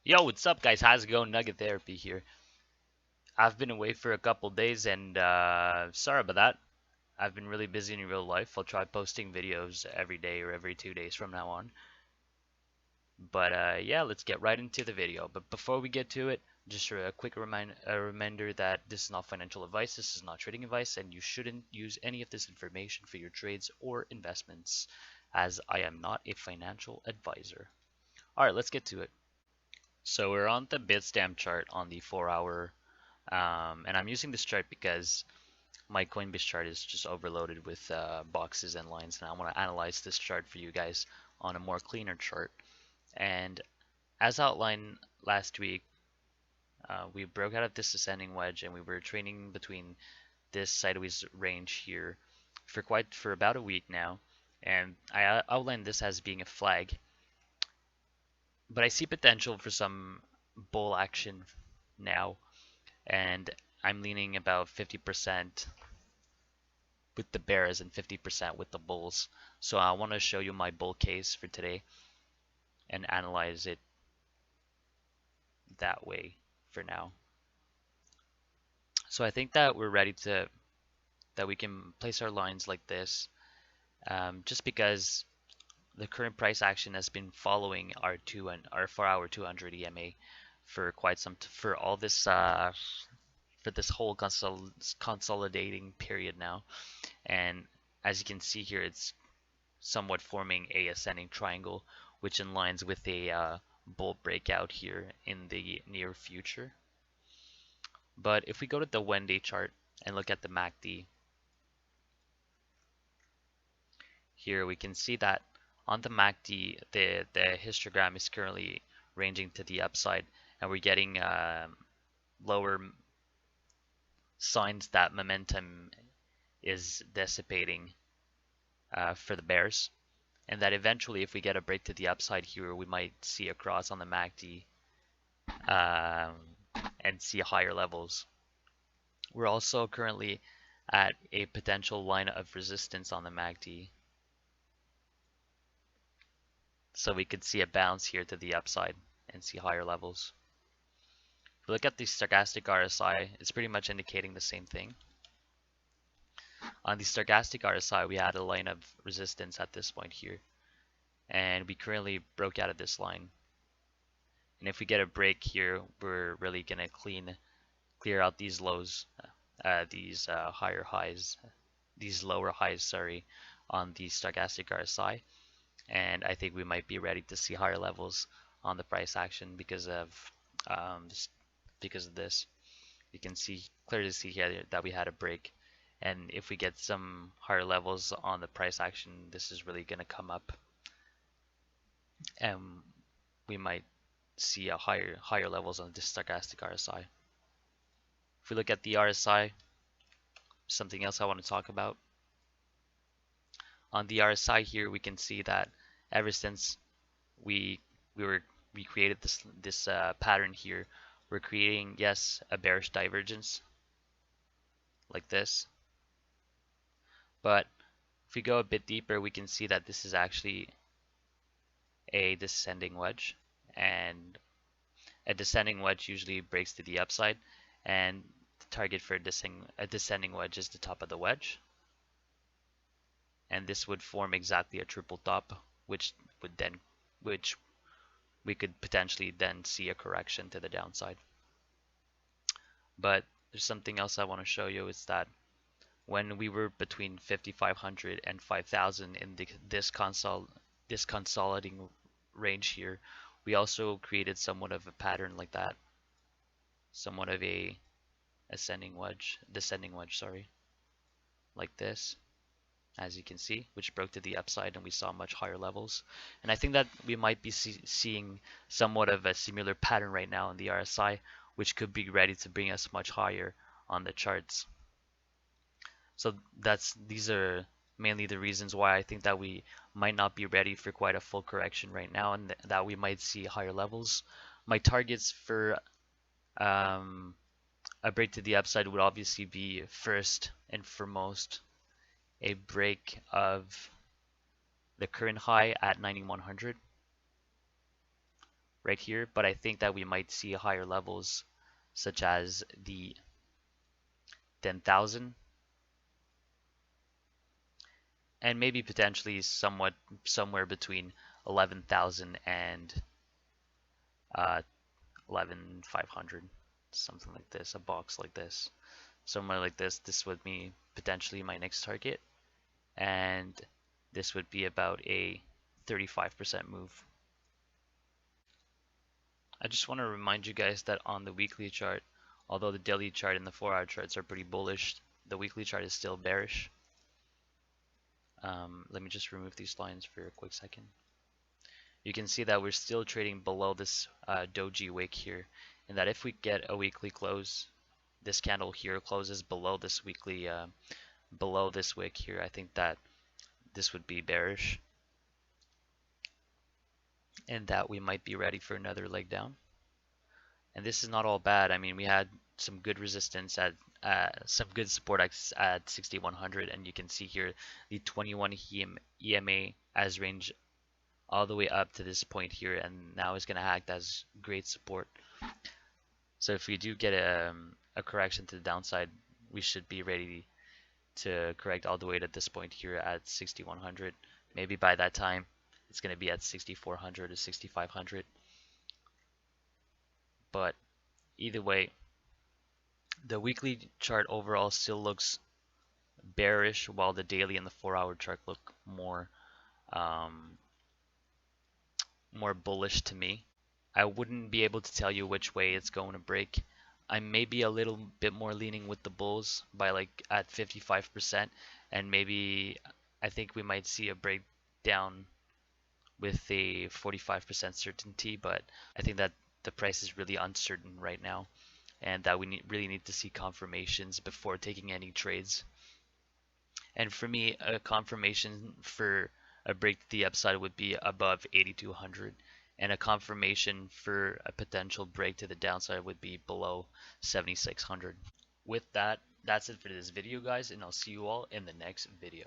Yo, what's up, guys? How's it going? Nugget Therapy here. I've been away for a couple days, and sorry about that. I've been really busy in real life. I'll try posting videos every day or every 2 days from now on. But yeah, let's get right into the video. But before we get to it, just a quick reminder that this is not financial advice, this is not trading advice, and you shouldn't use any of this information for your trades or investments, as I am not a financial advisor. All right, let's get to it. So we're on the Bitstamp chart on the 4 hour. And I'm using this chart because my Coinbase chart is just overloaded with boxes and lines, and I want to analyze this chart for you guys on a more cleaner chart. And as outlined last week, we broke out of this ascending wedge, and we were trading between this sideways range here for about a week now. And I outlined this as being a flag, but I see potential for some bull action now, and I'm leaning about 50% with the Bears and 50% with the Bulls. So I want to show you my bull case for today and analyze it that way for now. So I think that we're ready that we can place our lines like this, just because the current price action has been following our 4-hour 200 EMA for quite some for all this for this whole consolidating period now. And as you can see here, it's somewhat forming a ascending triangle, which aligns with a bull breakout here in the near future. But if we go to the 1-day chart and look at the MACD, here we can see that on the MACD, the histogram is currently ranging to the upside, and we're getting lower signs that momentum is dissipating for the bears. And that eventually, if we get a break to the upside here, we might see a cross on the MACD um, and see higher levels. We're also currently at a potential line of resistance on the MACD, so we could see a bounce here to the upside and see higher levels. If we look at the stochastic RSI, it's pretty much indicating the same thing. On the stochastic RSI, we had a line of resistance at this point here, and we currently broke out of this line. And if we get a break here, we're really gonna clear out these lows, these higher highs, these lower highs, sorry, on the stochastic RSI. And I think we might be ready to see higher levels on the price action because of this. You can clearly see here that we had a break, and if we get some higher levels on the price action, this is really going to come up, and we might see a higher levels on the stochastic RSI. If we look at the RSI, something else I want to talk about. On the RSI here, we can see that ever since we created this pattern here, we're creating, yes, a bearish divergence like this. But if we go a bit deeper, we can see that this is actually a descending wedge, and a descending wedge usually breaks to the upside, and the target for a descending wedge is the top of the wedge, and this would form exactly a triple top, which we could potentially then see a correction to the downside. But there's something else I want to show you, is that when we were between 5,500 and 5,000 in this consolidating range here, we also created somewhat of a pattern like that, somewhat of a descending wedge, sorry, like this, as you can see, which broke to the upside, and we saw much higher levels. And I think that we might be seeing somewhat of a similar pattern right now in the RSI, which could be ready to bring us much higher on the charts. So these are mainly the reasons why I think that we might not be ready for quite a full correction right now, and that we might see higher levels. My targets for a break to the upside would obviously be, first and foremost, a break of the current high at 9100 right here, but I think that we might see higher levels such as the 10,000 and maybe potentially somewhat somewhere between 11,000 and 11,500, something like this, a box like this, somewhere like this. This would be potentially my next target, and this would be about a 35% move. I just want to remind you guys that on the weekly chart, although the daily chart and the 4-hour charts are pretty bullish, the weekly chart is still bearish. Let me just remove these lines for a quick second. You can see that we're still trading below this doji wick here, and that if we get a weekly close, this candle here closes below this weekly, below this wick here, I think that this would be bearish, and that we might be ready for another leg down. And this is not all bad. I mean, we had some good resistance at some good support at 6100, and you can see here the 21 EMA as range all the way up to this point here, and now it's going to act as great support. So if we do get a correction to the downside, we should be ready to correct all the way to this point here at 6100. Maybe by that time it's going to be at 6400 or 6500. But either way, the weekly chart overall still looks bearish, while the daily and the 4-hour chart look more bullish to me. I wouldn't be able to tell you which way it's going to break. I may be a little bit more leaning with the bulls by like at 55%, and maybe I think we might see a breakdown with a 45% certainty, but I think that the price is really uncertain right now, and that we really need to see confirmations before taking any trades. And for me, a confirmation for a break to the upside would be above 8,200, and a confirmation for a potential break to the downside would be below 7,600. With that, that's it for this video, guys, and I'll see you all in the next video.